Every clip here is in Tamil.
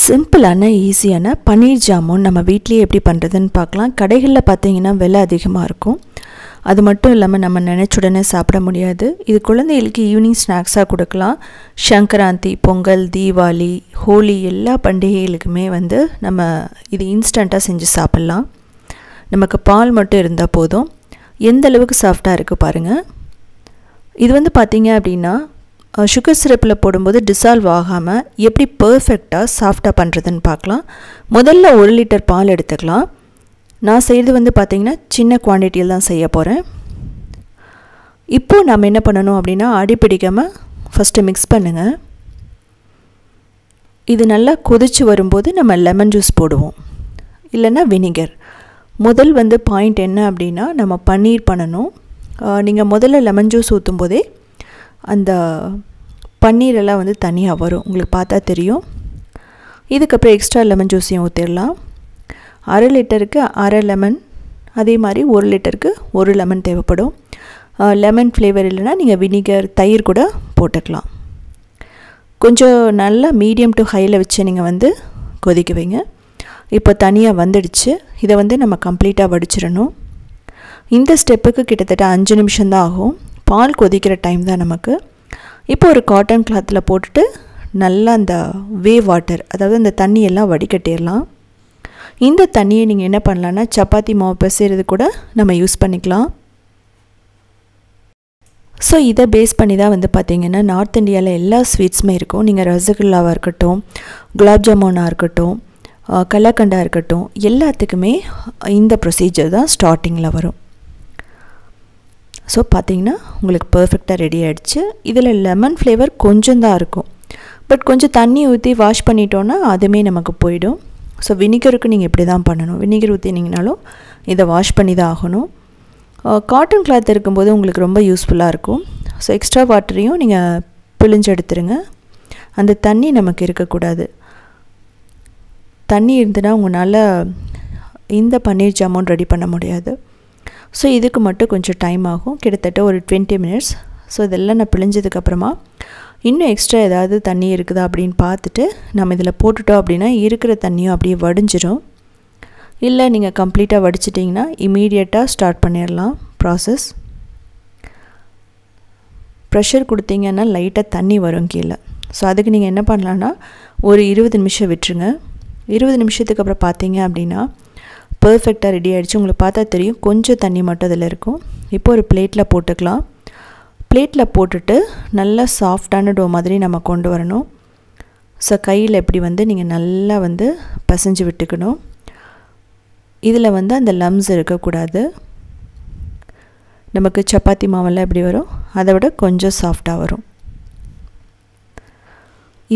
சிம்பிளான ஈஸியான பன்னீர் ஜாமுன் நம்ம வீட்லயே எப்படி பண்ணுறதுன்னு பார்க்கலாம். கடைகளில் பார்த்தீங்கன்னா விலை அதிகமாக இருக்கும். அது மட்டும் இல்லாமல் நம்ம நினச்ச உடனே சாப்பிட முடியாது. இது குழந்தைகளுக்கு ஈவினிங் ஸ்நாக்ஸாக கொடுக்கலாம். சங்கராந்தி, பொங்கல், தீபாவளி, ஹோலி எல்லா பண்டிகைகளுக்குமே நம்ம இது இன்ஸ்டண்ட்டாக செஞ்சு சாப்பிட்லாம். நமக்கு பால் மட்டும் இருந்தால் போதும். எந்த அளவுக்கு சாஃப்டாக இருக்குது பாருங்கள். இது பார்த்தீங்க அப்படின்னா சுகர் சிரப்பில் போடும்போது டிசால்வ் ஆகாமல் எப்படி பர்ஃபெக்டாக சாஃப்டாக பண்ணுறதுன்னு பார்க்கலாம். முதல்ல 1 லிட்டர் பால் எடுத்துக்கலாம். நான் செய்கிறது பார்த்திங்கன்னா சின்ன குவான்டிட்டியில் தான் செய்ய போகிறேன். இப்போது நம்ம என்ன பண்ணணும் அப்படின்னா அடி பிடிக்காமல் ஃபஸ்ட்டு மிக்ஸ் பண்ணுங்கள். இது நல்லா கொதித்து வரும்போது நம்ம லெமன் ஜூஸ் போடுவோம், இல்லைன்னா வினிகர். முதல் பாயிண்ட் என்ன அப்படின்னா நம்ம பன்னீர் பண்ணணும். நீங்கள் முதல்ல லெமன் ஜூஸ் ஊற்றும் போதே அந்த பன்னீரெல்லாம் தனியாக வரும், உங்களுக்கு பார்த்தா தெரியும். இதுக்கப்புறம் எக்ஸ்ட்ரா லெமன் ஜூஸையும் ஊற்றிடலாம். 1/2 லிட்டருக்கு 1/2 லெமன், அதே மாதிரி 1 லிட்டருக்கு 1 லெமன் தேவைப்படும். லெமன் ஃப்ளேவர் இல்லைன்னா நீங்கள் வினிகர், தயிர் கூட போட்டுக்கலாம். கொஞ்சம் நல்லா மீடியம் டு ஹையில் வச்சு நீங்கள் கொதிக்க வைங்க. இப்போ தனியாக வந்துடுச்சு. இதை நம்ம கம்ப்ளீட்டாக வடிச்சிடணும். இந்த ஸ்டெப்புக்கு கிட்டத்தட்ட 5 நிமிஷம் தான் ஆகும். பால் கொதிக்கிற டைம் தான் நமக்கு. இப்போ ஒரு காட்டன் கிளாத்தில் போட்டுட்டு நல்லா அந்த வாட்டர், அதாவது அந்த தண்ணியெல்லாம் வடிகட்டிடலாம். இந்த தண்ணியை நீங்கள் என்ன பண்ணலான்னா சப்பாத்தி மாவு பிசைறது கூட நம்ம யூஸ் பண்ணிக்கலாம். ஸோ இதை பேஸ் பண்ணி தான் பார்த்திங்கன்னா நார்த் இந்தியாவில் எல்லா ஸ்வீட்ஸுமே இருக்கும். நீங்கள் ரசகுல்லாவாக இருக்கட்டும், குலாப் ஜாமுனாக இருக்கட்டும், கலாக்கண்டாக இருக்கட்டும், எல்லாத்துக்குமே இந்த ப்ரொசீஜர் தான் ஸ்டார்டிங்கில் வரும். ஸோ பார்த்திங்கன்னா உங்களுக்கு பர்ஃபெக்டாக ரெடி ஆகிடுச்சு. இதில் லெமன் ஃப்ளேவர் கொஞ்சம் தான் இருக்கும், பட் கொஞ்சம் தண்ணி ஊற்றி வாஷ் பண்ணிட்டோன்னா அதுவுமே நமக்கு போயிடும். ஸோ வினிகருக்கு நீங்கள் இப்படி தான் பண்ணணும். வினிகர் ஊற்றினீங்கனாலும் இதை வாஷ் பண்ணி தான் ஆகணும். காட்டன் கிளாத் இருக்கும்போது உங்களுக்கு ரொம்ப யூஸ்ஃபுல்லாக இருக்கும். ஸோ எக்ஸ்ட்ரா வாட்டரையும் நீங்கள் பிழிஞ்சு எடுத்துருங்க. அந்த தண்ணி நமக்கு இருக்கக்கூடாது. தண்ணி இருந்துன்னா உங்களால் இந்த பன்னீர் ஜாமுன் ரெடி பண்ண முடியாது. ஸோ இதுக்கு மட்டும் கொஞ்சம் டைம் ஆகும், கிட்டத்தட்ட ஒரு 20 மினிட்ஸ். ஸோ இதெல்லாம் நான் பிழிஞ்சதுக்கப்புறமா இன்னும் எக்ஸ்ட்ரா ஏதாவது தண்ணி இருக்குதா அப்படின்னு பார்த்துட்டு நம்ம இதில் போட்டுட்டோம் அப்படின்னா இருக்கிற தண்ணியும் அப்படியே வடிஞ்சிடும். இல்லை நீங்கள் கம்ப்ளீட்டாக வடிச்சிட்டிங்கன்னா இமீடியட்டாக ஸ்டார்ட் பண்ணிடலாம் ப்ராசஸ். ப்ரெஷர் கொடுத்தீங்கன்னா லைட்டாக தண்ணி வரும் கீழே. ஸோ அதுக்கு நீங்கள் என்ன பண்ணலான்னா ஒரு 20 நிமிஷம் விட்டுருங்க. 20 நிமிஷத்துக்கு அப்புறம் பார்த்தீங்க அப்படின்னா பர்ஃபெக்டாக ரெடி ஆகிடுச்சு. உங்களுக்கு பார்த்தா தெரியும், கொஞ்சம் தண்ணி மட்டும் அதில் இருக்கும். இப்போ ஒரு பிளேட்டில் போட்டுக்கலாம். பிளேட்டில் போட்டுட்டு நல்லா சாஃப்டான டோ மாதிரி நம்ம கொண்டு வரணும். ஸோ கையில் எப்படி நீங்கள் நல்லா பிசைஞ்சு விட்டுக்கணும். இதில் அந்த லம்ஸ் இருக்கக்கூடாது. நமக்கு சப்பாத்தி மாவெல்லாம் எப்படி வரும் அதை விட கொஞ்சம் சாஃப்டாக வரும்.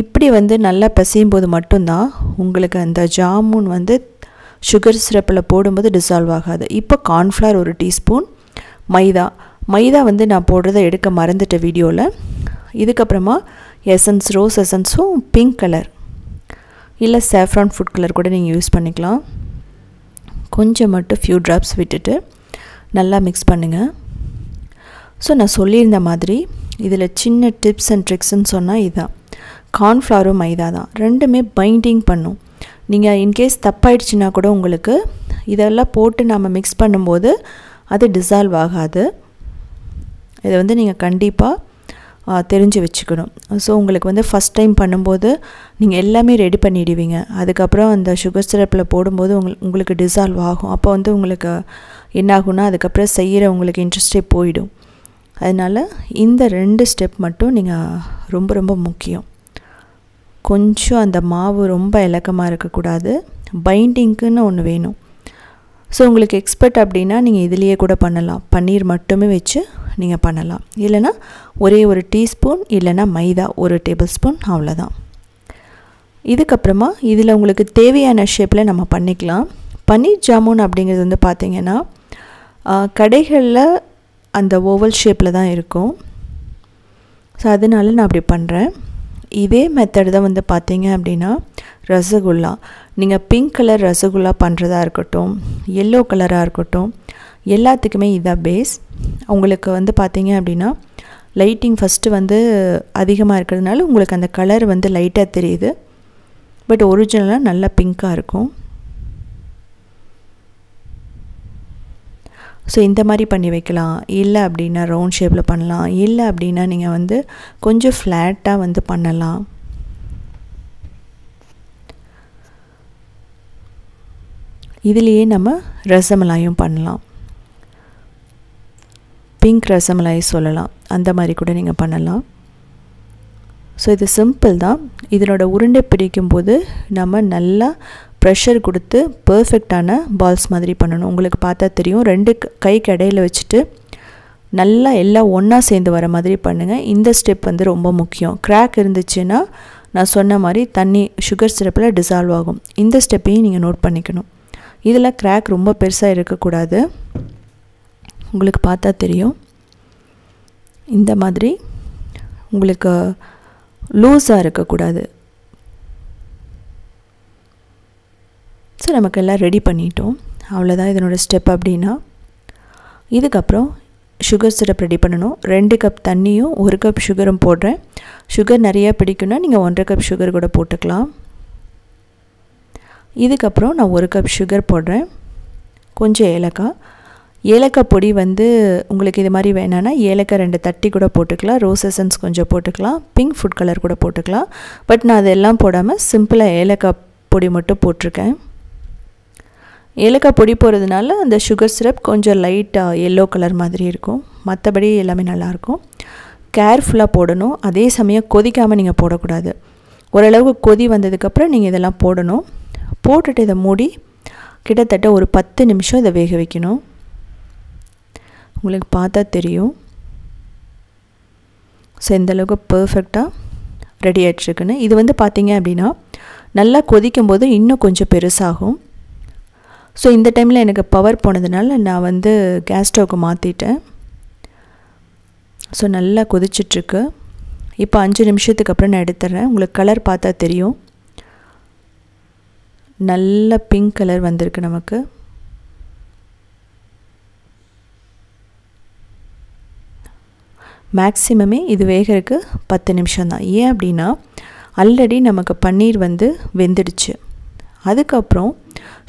இப்படி நல்லா பிசையும் போது மட்டும்தான் உங்களுக்கு அந்த ஜாமுன் சுகர் சிரப்பில் போடும்போது டிசால்வ் ஆகாது. இப்போ கார்ன்ஃப்ளவர் 1 டீஸ்பூன், மைதா நான் போடுறதை எடுக்க மறந்துட்ட வீடியோவில். இதுக்கப்புறமா எசன்ஸ், ரோஸ் எசன்ஸும் பிங்க் கலர் இல்லை சாஃப்ரான் ஃபுட் கலர் கூட நீங்கள் யூஸ் பண்ணிக்கலாம். கொஞ்சம் மட்டும் ஃபியூ ட்ராப்ஸ் விட்டுட்டு நல்லா மிக்ஸ் பண்ணுங்கள். ஸோ நான் சொல்லியிருந்த மாதிரி இதில் சின்ன டிப்ஸ் அண்ட் ட்ரிக்ஸ்ன்னு சொன்னால் இதுதான். கார்ன்ஃப்ளவரும் மைதா தான், ரெண்டுமே பைண்டிங் பண்ணும். நீங்கள் இன்கேஸ் தப்பாயிடுச்சுன்னா கூட உங்களுக்கு இதெல்லாம் போட்டு நம்ம மிக்ஸ் பண்ணும்போது அது டிசால்வ் ஆகாது. இதை நீங்கள் கண்டிப்பாக தெரிஞ்சு வச்சுக்கணும். ஸோ உங்களுக்கு ஃபஸ்ட் டைம் பண்ணும்போது நீங்கள் எல்லாமே ரெடி பண்ணிடுவீங்க. அதுக்கப்புறம் அந்த சுகர் சிரப்பில் போடும்போது உங்களுக்கு டிசால்வ் ஆகும். அப்போ உங்களுக்கு என்னாகும்னா அதுக்கப்புறம் செய்கிற உங்களுக்கு இன்ட்ரெஸ்டே போயிடும். அதனால் இந்த 2 ஸ்டெப் மட்டும் நீங்கள் ரொம்ப ரொம்ப முக்கியம். கொஞ்சம் அந்த மாவு ரொம்ப இலக்கமாக இருக்கக்கூடாது. பைண்டிங்க்குன்னு ஒன்று வேணும். ஸோ உங்களுக்கு எக்ஸ்பர்ட் அப்படின்னா நீங்கள் இதுலேயே கூட பண்ணலாம். பன்னீர் மட்டுமே வச்சு நீங்கள் பண்ணலாம். இல்லைனா ஒரே 1 டீஸ்பூன் இல்லைனா மைதா 1 டேபிள் ஸ்பூன், அவ்வளோதான். இதுக்கப்புறமா இதில் உங்களுக்கு தேவையான ஷேப்பில் நம்ம பண்ணிக்கலாம். பன்னீர் ஜாமுன் அப்படிங்கிறது பார்த்திங்கன்னா கடைகளில் அந்த ஓவல் ஷேப்பில் தான் இருக்கும். ஸோ அதனால நான் அப்படி பண்ணுறேன். இதே மெத்தட் தான் பார்த்தீங்க அப்படின்னா ரசகுல்லா, நீங்கள் பிங்க் கலர் ரசகுல்லா பண்ணுறதா இருக்கட்டும், எல்லோ கலராக இருக்கட்டும், எல்லாத்துக்குமே இதான் பேஸ். உங்களுக்கு பார்த்தீங்க அப்படின்னா லைட்டிங் ஃபஸ்ட்டு அதிகமாக இருக்கிறதுனால உங்களுக்கு அந்த கலர் லைட்டாக தெரியுது. பட் ஒரிஜினலாக நல்லா பிங்காக இருக்கும். ஸோ இந்த மாதிரி பண்ணி வைக்கலாம். இல்லை அப்படின்னா ரவுண்ட் ஷேப்பில் பண்ணலாம். இல்லை அப்படின்னா நீங்கள் வந்து கொஞ்சம் ஃப்ளாட்டாக வந்து பண்ணலாம். இதுலேயே நம்ம ரசமலாயும் பண்ணலாம். பிங்க் ரசமலாய் சொல்லலாம். அந்த மாதிரி கூட நீங்கள் பண்ணலாம். ஸோ இது சிம்பிள் தான். இதனோட உருண்டை பிடிக்கும்போது நம்ம நல்லா ப்ரெஷர் கொடுத்து பர்ஃபெக்டான பால்ஸ் மாதிரி பண்ணணும். உங்களுக்கு பார்த்தா தெரியும். 2 கைக்கு இடையில வச்சுட்டு நல்லா எல்லாம் ஒன்றா சேர்ந்து வர மாதிரி பண்ணுங்கள். இந்த ஸ்டெப் வந்து ரொம்ப முக்கியம். கிராக் இருந்துச்சுன்னா நான் சொன்ன மாதிரி தண்ணி சுகர் சிரப்பில் டிசால்வ் ஆகும். இந்த ஸ்டெப்பையும் நீங்கள் நோட் பண்ணிக்கணும். இதில் கிராக் ரொம்ப பெருசாக இருக்கக்கூடாது. உங்களுக்கு பார்த்தா தெரியும். இந்த மாதிரி உங்களுக்கு லூஸாக இருக்கக்கூடாது. ஸோ நமக்கு எல்லாம் ரெடி பண்ணிட்டோம். அவ்வளோதான் இதனோட ஸ்டெப். அப்படின்னா இதுக்கப்புறம் சுகர் சிரப் ரெடி பண்ணணும். 2 கப் தண்ணியும் 1 கப் சுகரும் போடுறேன். சுகர் நிறையா பிடிக்குன்னா நீங்கள் 1.5 கப் சுகர் கூட போட்டுக்கலாம். இதுக்கப்புறம் நான் 1 கப் சுகர் போடுறேன். கொஞ்சம் ஏலக்காய் பொடி வந்து உங்களுக்கு இது மாதிரி வேணான்னா ஏலக்காய் 2 தட்டி கூட போட்டுக்கலாம். ரோஸ் எசன்ஸ் கொஞ்சம் போட்டுக்கலாம். பிங்க் ஃபுட் கலர் கூட போட்டுக்கலாம். பட் நான் அதெல்லாம் போடாமல் சிம்பிளாக ஏலக்காய் பொடி மட்டும் போட்டிருக்கேன். ஏலக்காய் பொடி போடுறதுனால அந்த சுகர் சிரப் கொஞ்சம் லைட்டாக எல்லோ கலர் மாதிரி இருக்கும். மற்றபடி எல்லாமே நல்லாயிருக்கும். கேர்ஃபுல்லாக போடணும். அதே சமயம் கொதிக்காமல் நீங்கள் போடக்கூடாது. ஓரளவுக்கு கொதி வந்ததுக்கப்புறம் நீங்கள் இதெல்லாம் போடணும். போட்டுட்டு இதை மூடி கிட்டத்தட்ட ஒரு 10 நிமிஷம் இதை வேக வைக்கணும். உங்களுக்கு பார்த்தா தெரியும். ஸோ இந்தளவுக்கு பர்ஃபெக்டாக ரெடி ஆகிட்ருக்குன்னு. இது வந்து பார்த்திங்க அப்படின்னா நல்லா கொதிக்கும்போது இன்னும் கொஞ்சம் பெருசாகும். ஸோ இந்த டைமில் எனக்கு பவர் போனதுனால நான் வந்து கேஸ் ஸ்டவ்க்கு மாற்றிட்டேன். ஸோ நல்லா கொதிச்சிட்ருக்கு. இப்போ 5 நிமிஷத்துக்கு அப்புறம் நான் எடுத்துட்றேன். உங்களுக்கு கலர் பார்த்தா தெரியும். நல்ல பிங்க் கலர் வந்திருக்கு நமக்கு. மேக்ஸிமமே இது வேகிறதுக்கு 10 நிமிஷம் தான். ஏன் அப்படின்னா ஆல்ரெடி நமக்கு பன்னீர் வந்து வெந்துடுச்சு. அதுக்கப்புறம்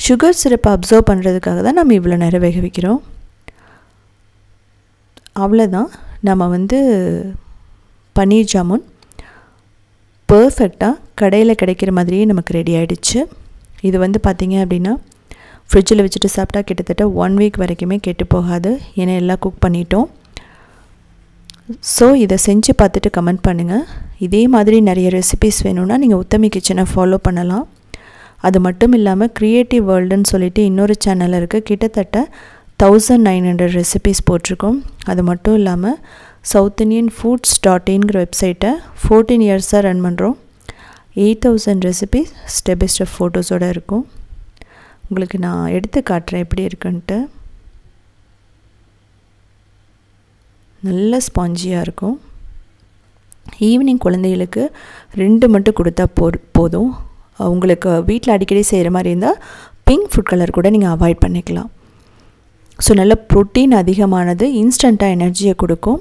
சுகர் சிரப்பை அப்சர்வ் பண்ணுறதுக்காக தான் நம்ம இவ்வளோ நேரம் வேக வைக்கிறோம். அவ்வளோதான். நம்ம வந்து பன்னீர் ஜாமுன் பர்ஃபெக்டாக கடையில் கிடைக்கிற மாதிரியே நமக்கு ரெடி ஆகிடுச்சு. இது வந்து பார்த்திங்க அப்படின்னா ஃப்ரிட்ஜில் வச்சுட்டு சாப்பிட்டா கிட்டத்தட்ட 1 வீக் வரைக்குமே கெட்டு போகாது. ஏன்னா எல்லாம் குக் பண்ணிட்டோம். ஸோ இதை செஞ்சு பார்த்துட்டு கமெண்ட் பண்ணுங்கள். இதே மாதிரி நிறைய ரெசிபீஸ் வேணும்னா நீங்கள் உத்தமி கிச்சனை ஃபாலோ பண்ணலாம். அது மட்டும் இல்லாமல் க்ரியேட்டிவ் வேர்ல்டுன்னு சொல்லிட்டு இன்னொரு சேனல் இருக்குது. கிட்டத்தட்ட 1900 ரெசிபீஸ் போட்டிருக்கோம். அது மட்டும் இல்லாமல் southindianfoods.inங்கிற வெப்சைட்டை 14 இயர்ஸாக ரன் பண்ணுறோம். 8000 ரெசிபீஸ் ஸ்டெப் பை ஸ்டெப் ஃபோட்டோஸோடு இருக்கும். உங்களுக்கு நான் எடுத்து காட்டுறேன் எப்படி இருக்குன்ட்டு. நல்ல ஸ்பாஞ்சியாக இருக்கும். ஈவினிங் குழந்தைகளுக்கு 2 மட்டும் கொடுத்தா போதும். உங்களுக்கு வீட்டில் அடிக்கடி செய்கிற மாதிரி இருந்தால் பிங்க் ஃபுட் கலர் கூட நீங்கள் அவாய்ட் பண்ணிக்கலாம். ஸோ நல்ல ப்ரோட்டீன் அதிகமானது, இன்ஸ்டண்ட்டாக எனர்ஜியை கொடுக்கும்.